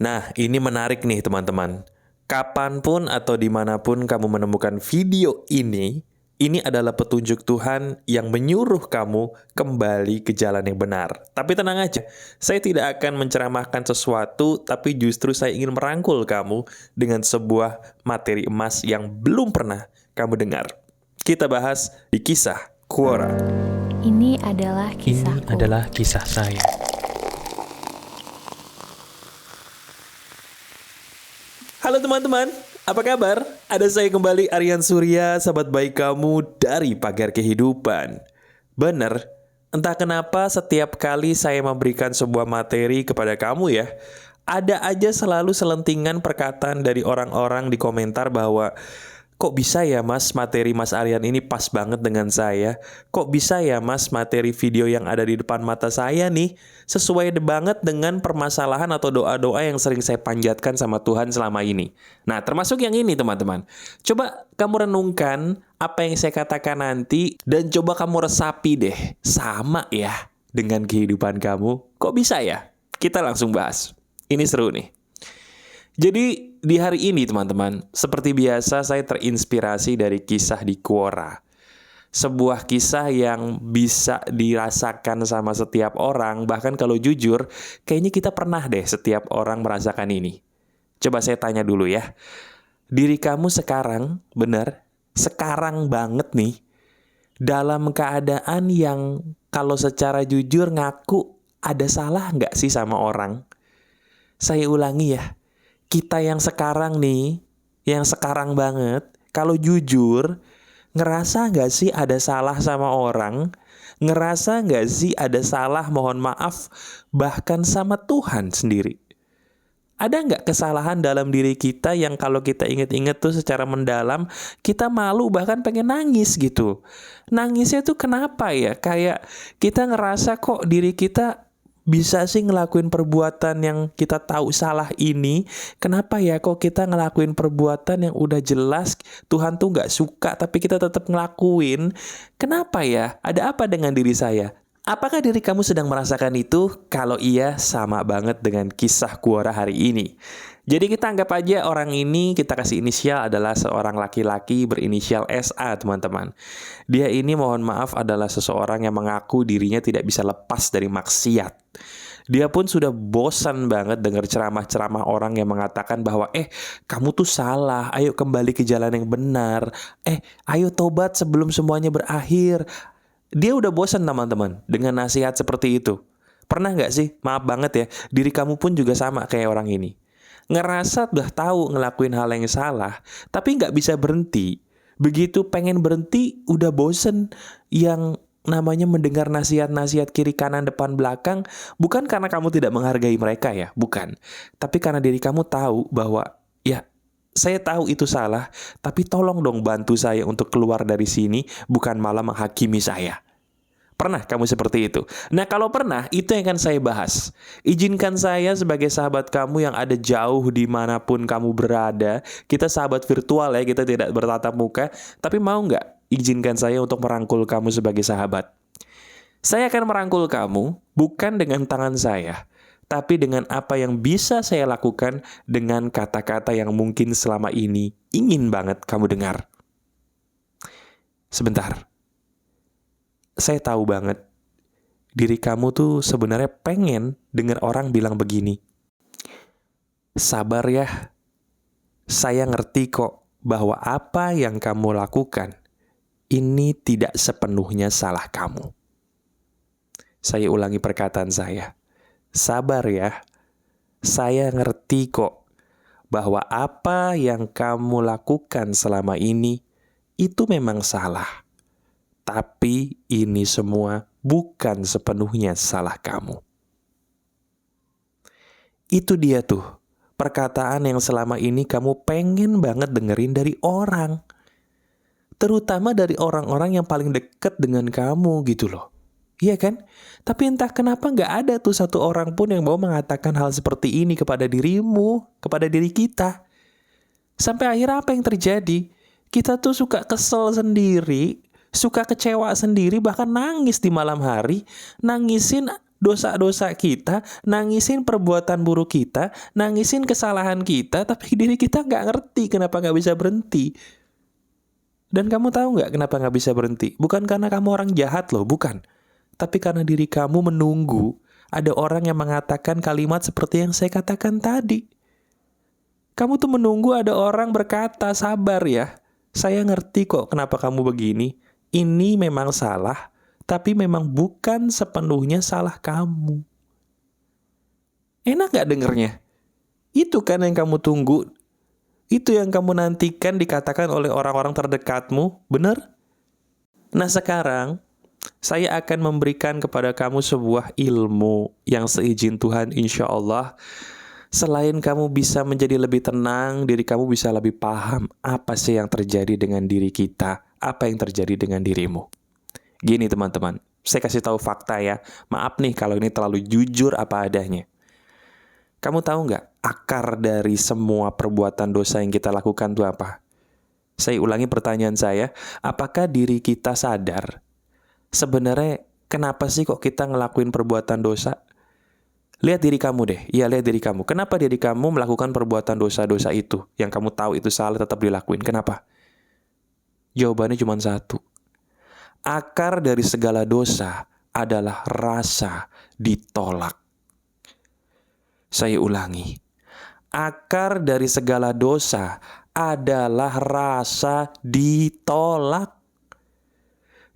Nah, ini menarik nih teman-teman. Kapanpun atau dimanapun kamu menemukan video ini adalah petunjuk Tuhan yang menyuruh kamu kembali ke jalan yang benar. Tapi tenang aja, saya tidak akan menceramahkan sesuatu, tapi justru saya ingin merangkul kamu dengan sebuah materi emas yang belum pernah kamu dengar. Kita bahas di kisah Quora. Ini adalah kisahku. Ini adalah kisah saya. Halo teman-teman, apa kabar? Ada saya kembali, Aryan Surya, sahabat baik kamu dari Pagar Kehidupan. Bener, entah kenapa setiap kali saya memberikan sebuah materi kepada kamu ya, ada aja selalu selentingan perkataan dari orang-orang di komentar bahwa kok bisa ya mas, materi Mas Aryan ini pas banget dengan saya? Kok bisa ya mas, materi video yang ada di depan mata saya nih sesuai banget dengan permasalahan atau doa-doa yang sering saya panjatkan sama Tuhan selama ini? Nah, termasuk yang ini teman-teman. Coba kamu renungkan apa yang saya katakan nanti dan coba kamu resapi deh. Sama ya dengan kehidupan kamu? Kok bisa ya? Kita langsung bahas. Ini seru nih. Jadi di hari ini teman-teman, seperti biasa saya terinspirasi dari kisah di Quora. Sebuah kisah yang bisa dirasakan sama setiap orang, bahkan kalau jujur, kayaknya kita pernah deh setiap orang merasakan ini. Coba saya tanya dulu ya, diri kamu sekarang, benar, sekarang banget nih, dalam keadaan yang kalau secara jujur ngaku ada salah nggak sih sama orang? Saya ulangi ya. Kita yang sekarang nih, yang sekarang banget, kalau jujur, ngerasa nggak sih ada salah sama orang? Ngerasa nggak sih ada salah, mohon maaf, bahkan sama Tuhan sendiri? Ada nggak kesalahan dalam diri kita yang kalau kita inget-inget tuh secara mendalam, kita malu bahkan pengen nangis gitu. Nangisnya tuh kenapa ya? Kayak kita ngerasa kok diri kita bisa sih ngelakuin perbuatan yang kita tahu salah ini. Kenapa ya kok kita ngelakuin perbuatan yang udah jelas Tuhan tuh gak suka tapi kita tetap ngelakuin? Kenapa ya? Ada apa dengan diri saya? Apakah diri kamu sedang merasakan itu? Kalau iya, sama banget dengan kisah Quora hari ini. Jadi kita anggap aja orang ini, kita kasih inisial adalah seorang laki-laki berinisial SA teman-teman. Dia ini mohon maaf adalah seseorang yang mengaku dirinya tidak bisa lepas dari maksiat. Dia pun sudah bosan banget dengar ceramah-ceramah orang yang mengatakan bahwa kamu tuh salah, ayo kembali ke jalan yang benar. Ayo tobat sebelum semuanya berakhir. Dia udah bosan teman-teman dengan nasihat seperti itu. Pernah nggak sih, maaf banget ya, diri kamu pun juga sama kayak orang ini. Ngerasa udah tahu ngelakuin hal yang salah, tapi nggak bisa berhenti. Begitu pengen berhenti, udah bosen. Yang namanya mendengar nasihat-nasihat kiri kanan depan belakang, bukan karena kamu tidak menghargai mereka ya, bukan. Tapi karena diri kamu tahu bahwa, ya saya tahu itu salah, tapi tolong dong bantu saya untuk keluar dari sini, bukan malah menghakimi saya. Pernah kamu seperti itu? Nah kalau pernah, itu yang akan saya bahas. Izinkan saya sebagai sahabat kamu yang ada jauh dimanapun kamu berada. Kita sahabat virtual ya, kita tidak bertatap muka. Tapi mau nggak izinkan saya untuk merangkul kamu sebagai sahabat? Saya akan merangkul kamu bukan dengan tangan saya, tapi dengan apa yang bisa saya lakukan dengan kata-kata yang mungkin selama ini ingin banget kamu dengar. Sebentar. Saya tahu banget, diri kamu tuh sebenarnya pengen dengar orang bilang begini. Sabar ya, saya ngerti kok bahwa apa yang kamu lakukan, ini tidak sepenuhnya salah kamu. Saya ulangi perkataan saya. Sabar ya, saya ngerti kok bahwa apa yang kamu lakukan selama ini, itu memang salah. Tapi ini semua bukan sepenuhnya salah kamu. Itu dia tuh, perkataan yang selama ini kamu pengen banget dengerin dari orang. Terutama dari orang-orang yang paling dekat dengan kamu gitu loh. Iya kan? Tapi entah kenapa gak ada tuh satu orang pun yang mau mengatakan hal seperti ini kepada dirimu, kepada diri kita. Sampai akhirnya apa yang terjadi? Kita tuh suka kesel sendiri, suka kecewa sendiri, bahkan nangis di malam hari, nangisin dosa-dosa kita, nangisin perbuatan buruk kita, nangisin kesalahan kita, tapi diri kita nggak ngerti kenapa nggak bisa berhenti. Dan kamu tahu nggak kenapa nggak bisa berhenti? Bukan karena kamu orang jahat loh, bukan. Tapi karena diri kamu menunggu ada orang yang mengatakan kalimat seperti yang saya katakan tadi. Kamu tuh menunggu ada orang berkata, sabar ya. Saya ngerti kok kenapa kamu begini. Ini memang salah, tapi memang bukan sepenuhnya salah kamu. Enak gak dengernya? Itu kan yang kamu tunggu. Itu yang kamu nantikan dikatakan oleh orang-orang terdekatmu, benar? Nah sekarang, saya akan memberikan kepada kamu sebuah ilmu yang seizin Tuhan insya Allah. Selain kamu bisa menjadi lebih tenang, diri kamu bisa lebih paham apa sih yang terjadi dengan diri kita, apa yang terjadi dengan dirimu. Gini teman-teman, saya kasih tahu fakta ya. Maaf nih kalau ini terlalu jujur apa adanya. Kamu tahu nggak akar dari semua perbuatan dosa yang kita lakukan itu apa? Saya ulangi pertanyaan saya, apakah diri kita sadar? Sebenarnya kenapa sih kok kita ngelakuin perbuatan dosa? Lihat diri kamu deh, iya lihat diri kamu. Kenapa diri kamu melakukan perbuatan dosa-dosa itu? Yang kamu tahu itu salah tetap dilakuin, kenapa? Jawabannya cuma satu. Akar dari segala dosa adalah rasa ditolak. Saya ulangi, akar dari segala dosa adalah rasa ditolak.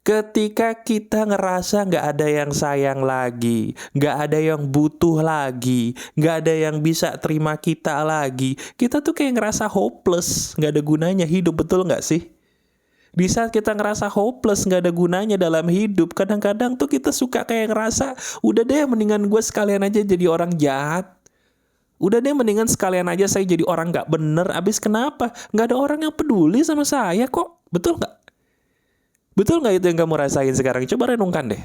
Ketika kita ngerasa nggak ada yang sayang lagi, nggak ada yang butuh lagi, nggak ada yang bisa terima kita lagi, kita tuh kayak ngerasa hopeless, nggak ada gunanya hidup, betul nggak sih? Di saat kita ngerasa hopeless, nggak ada gunanya dalam hidup, kadang-kadang tuh kita suka kayak ngerasa, udah deh mendingan gue sekalian aja jadi orang jahat. Udah deh mendingan sekalian aja saya jadi orang gak bener. Abis kenapa? Gak ada orang yang peduli sama saya kok. Betul gak? Betul gak itu yang kamu rasain sekarang? Coba renungkan deh.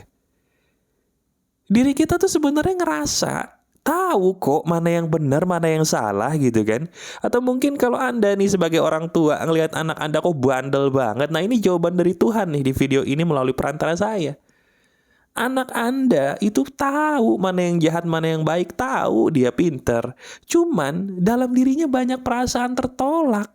Diri kita tuh sebenarnya ngerasa tahu kok mana yang benar, mana yang salah gitu kan. Atau mungkin kalau Anda nih sebagai orang tua ngelihat anak Anda kok bandel banget. Nah ini jawaban dari Tuhan nih di video ini melalui perantara saya. Anak Anda itu tahu mana yang jahat, mana yang baik, tahu dia pinter. Cuman dalam dirinya banyak perasaan tertolak.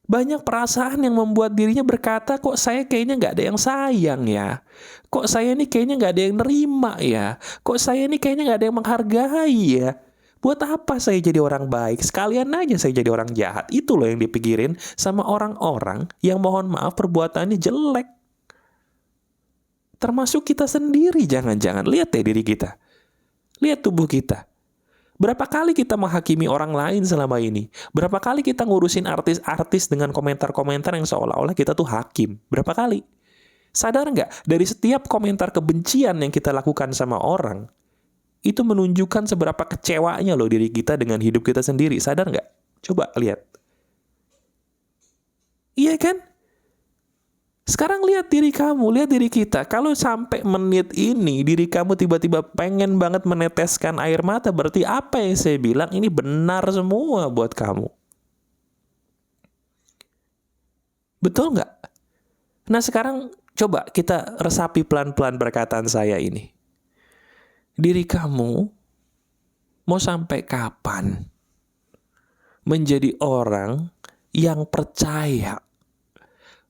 Banyak perasaan yang membuat dirinya berkata, kok saya kayaknya nggak ada yang sayang ya. Kok saya ini kayaknya nggak ada yang nerima ya. Kok saya ini kayaknya nggak ada yang menghargai ya. Buat apa saya jadi orang baik? Sekalian aja saya jadi orang jahat. Itu loh yang dipikirin sama orang-orang yang mohon maaf perbuatannya jelek. Termasuk kita sendiri, jangan-jangan. Lihat deh diri kita. Lihat tubuh kita. Berapa kali kita menghakimi orang lain selama ini? Berapa kali kita ngurusin artis-artis dengan komentar-komentar yang seolah-olah kita tuh hakim? Berapa kali? Sadar nggak? Dari setiap komentar kebencian yang kita lakukan sama orang, itu menunjukkan seberapa kecewanya loh diri kita dengan hidup kita sendiri. Sadar nggak? Coba lihat. Iya kan? Sekarang lihat diri kamu, lihat diri kita. Kalau sampai menit ini diri kamu tiba-tiba pengen banget meneteskan air mata, berarti apa yang saya bilang ini benar semua buat kamu. Betul nggak? Nah sekarang coba kita resapi pelan-pelan perkataan saya ini. Diri kamu mau sampai kapan menjadi orang yang percaya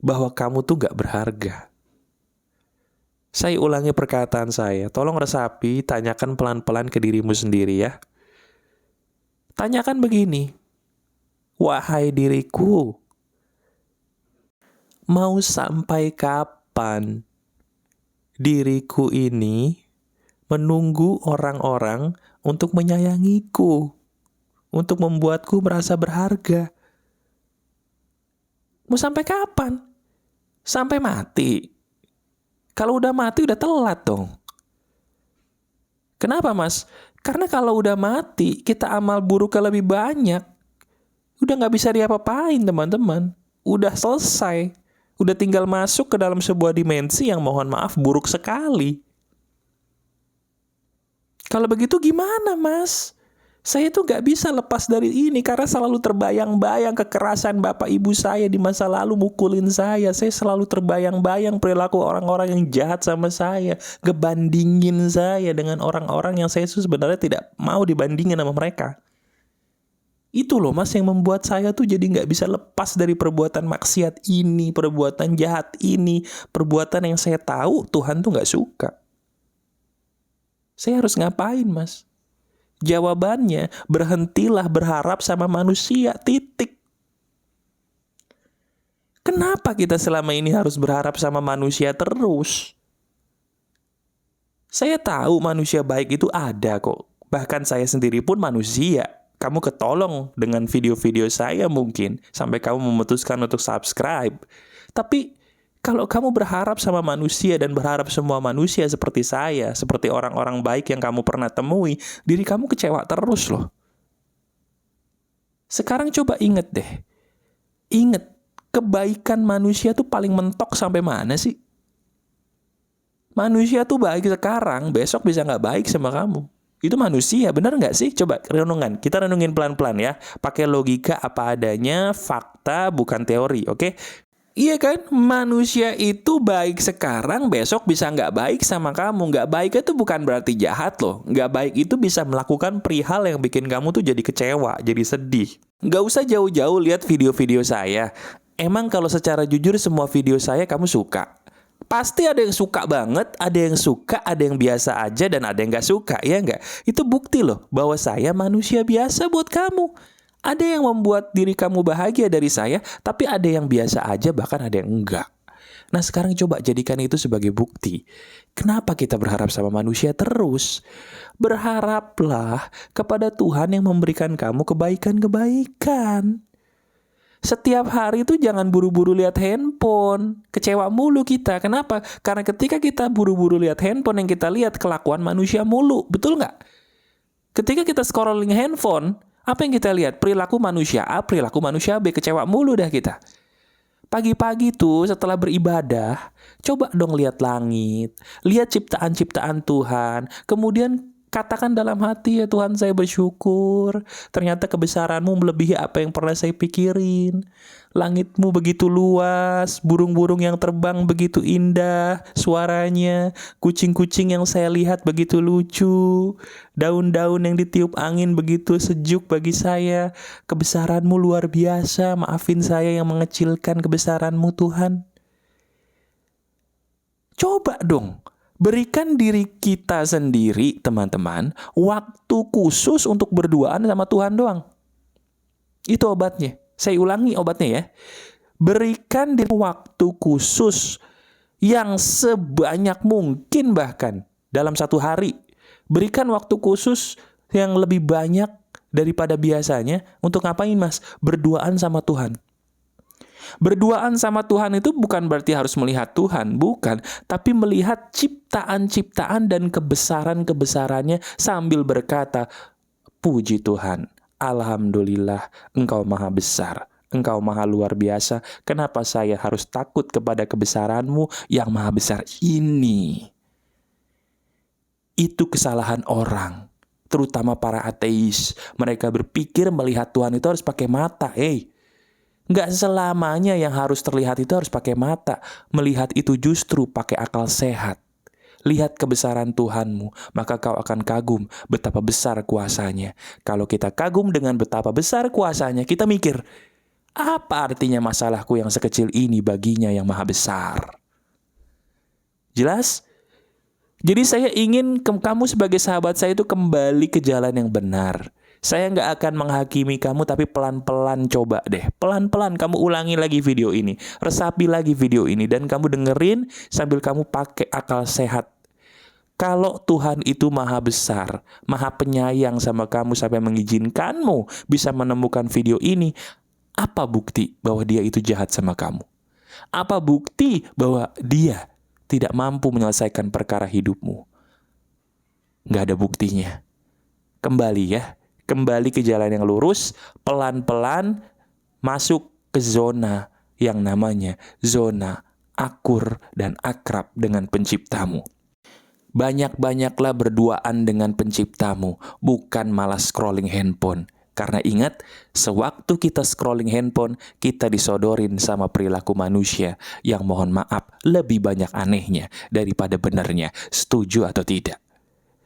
bahwa kamu tuh gak berharga? Saya ulangi perkataan saya. Tolong resapi, tanyakan pelan-pelan ke dirimu sendiri ya. Tanyakan begini. Wahai diriku, mau sampai kapan diriku ini menunggu orang-orang untuk menyayangiku, untuk membuatku merasa berharga? Mau sampai kapan? Sampai mati? Kalau udah mati udah telat dong. Kenapa mas? Karena kalau udah mati kita amal buruknya lebih banyak. Udah gak bisa diapa-apain teman-teman. Udah selesai. Udah tinggal masuk ke dalam sebuah dimensi yang mohon maaf buruk sekali. Kalau begitu gimana mas? Saya tuh gak bisa lepas dari ini karena selalu terbayang-bayang kekerasan bapak ibu saya di masa lalu mukulin saya. Saya selalu terbayang-bayang perilaku orang-orang yang jahat sama saya. Ngebandingin saya dengan orang-orang yang saya sebenarnya tidak mau dibandingin sama mereka. Itu loh mas yang membuat saya tuh jadi gak bisa lepas dari perbuatan maksiat ini, perbuatan jahat ini, perbuatan yang saya tahu Tuhan tuh gak suka. Saya harus ngapain mas? Jawabannya, berhentilah berharap sama manusia, titik. Kenapa kita selama ini harus berharap sama manusia terus? Saya tahu manusia baik itu ada kok. Bahkan saya sendiri pun manusia. Kamu ketolong dengan video-video saya mungkin, sampai kamu memutuskan untuk subscribe. Tapi kalau kamu berharap sama manusia dan berharap semua manusia seperti saya, seperti orang-orang baik yang kamu pernah temui, diri kamu kecewa terus loh. Sekarang coba inget deh. Inget, kebaikan manusia tuh paling mentok sampai mana sih? Manusia tuh baik sekarang, besok bisa nggak baik sama kamu. Itu manusia, benar nggak sih? Coba renungan. Kita renungin pelan-pelan ya. Pakai logika apa adanya, fakta bukan teori, oke? Iya kan, manusia itu baik sekarang, besok bisa nggak baik sama kamu. Nggak baik itu bukan berarti jahat loh. Nggak baik itu bisa melakukan perihal yang bikin kamu tuh jadi kecewa, jadi sedih. Nggak usah jauh-jauh lihat video-video saya. Emang kalau secara jujur semua video saya kamu suka? Pasti ada yang suka banget, ada yang suka, ada yang biasa aja, dan ada yang nggak suka, ya nggak? Itu bukti loh bahwa saya manusia biasa buat kamu. Ada yang membuat diri kamu bahagia dari saya, tapi ada yang biasa aja, bahkan ada yang enggak. Nah sekarang coba jadikan itu sebagai bukti. Kenapa kita berharap sama manusia terus? Berharaplah kepada Tuhan yang memberikan kamu kebaikan-kebaikan. Setiap hari itu jangan buru-buru lihat handphone. Kecewa mulu kita. Kenapa? Karena ketika kita buru-buru lihat handphone, yang kita lihat kelakuan manusia mulu. Betul nggak? Ketika kita scrolling handphone, apa yang kita lihat? Perilaku manusia A, perilaku manusia B. Kecewa mulu dah kita. Pagi-pagi tuh setelah beribadah, coba dong lihat langit. Lihat ciptaan-ciptaan Tuhan. Kemudian katakan dalam hati, ya Tuhan saya bersyukur. Ternyata kebesaranmu melebihi apa yang pernah saya pikirin. Langitmu begitu luas, burung-burung yang terbang begitu indah suaranya, kucing-kucing yang saya lihat begitu lucu, daun-daun yang ditiup angin begitu sejuk bagi saya. Kebesaranmu luar biasa, maafin saya yang mengecilkan kebesaranmu Tuhan. Coba dong, berikan diri kita sendiri, teman-teman, waktu khusus untuk berduaan sama Tuhan doang. Itu obatnya. Saya ulangi obatnya ya. Berikan diri waktu khusus yang sebanyak mungkin bahkan dalam satu hari. Berikan waktu khusus yang lebih banyak daripada biasanya untuk ngapain mas? Berduaan sama Tuhan. Berduaan sama Tuhan itu bukan berarti harus melihat Tuhan, bukan. Tapi melihat ciptaan-ciptaan dan kebesaran-kebesarannya sambil berkata, puji Tuhan, alhamdulillah, Engkau maha besar, Engkau maha luar biasa. Kenapa saya harus takut kepada kebesaran-Mu yang maha besar ini? Itu kesalahan orang, terutama para ateis. Mereka berpikir melihat Tuhan itu harus pakai mata. Nggak selamanya yang harus terlihat itu harus pakai mata. Melihat itu justru pakai akal sehat. Lihat kebesaran Tuhanmu, maka kau akan kagum betapa besar kuasanya. Kalau kita kagum dengan betapa besar kuasanya, kita mikir, apa artinya masalahku yang sekecil ini baginya yang maha besar? Jelas? Jadi saya ingin kamu sebagai sahabat saya itu kembali ke jalan yang benar. Saya nggak akan menghakimi kamu, tapi pelan-pelan coba deh. Pelan-pelan kamu ulangi lagi video ini. Resapi lagi video ini. Dan kamu dengerin sambil kamu pakai akal sehat. Kalau Tuhan itu maha besar, maha penyayang sama kamu sampai mengizinkanmu bisa menemukan video ini, apa bukti bahwa dia itu jahat sama kamu? Apa bukti bahwa dia tidak mampu menyelesaikan perkara hidupmu? Nggak ada buktinya. Kembali ya. Kembali ke jalan yang lurus, pelan-pelan masuk ke zona yang namanya zona akur dan akrab dengan penciptamu. Banyak-banyaklah berduaan dengan penciptamu, bukan malah scrolling handphone. Karena ingat, sewaktu kita scrolling handphone, kita disodorin sama perilaku manusia yang mohon maaf lebih banyak anehnya daripada benernya. Setuju atau tidak?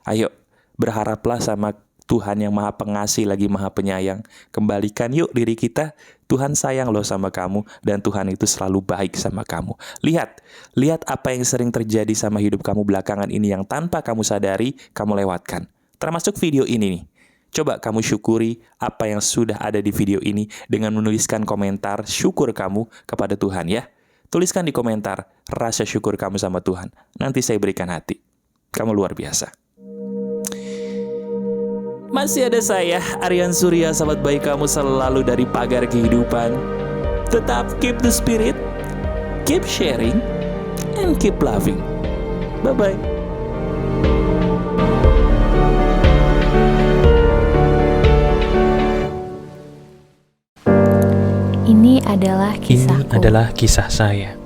Ayo, berharaplah sama Tuhan yang maha pengasih lagi maha penyayang. Kembalikan yuk diri kita. Tuhan sayang loh sama kamu dan Tuhan itu selalu baik sama kamu. Lihat apa yang sering terjadi sama hidup kamu belakangan ini yang tanpa kamu sadari kamu lewatkan. Termasuk video ini nih. Coba kamu syukuri apa yang sudah ada di video ini dengan menuliskan komentar syukur kamu kepada Tuhan ya. Tuliskan di komentar rasa syukur kamu sama Tuhan. Nanti saya berikan hati. Kamu luar biasa. Masih ada saya, Aryan Surya, sahabat baik kamu selalu dari Pagar Kehidupan. Tetap keep the spirit, keep sharing, and keep loving. Bye-bye. Ini adalah kisahku. Ini adalah kisah saya.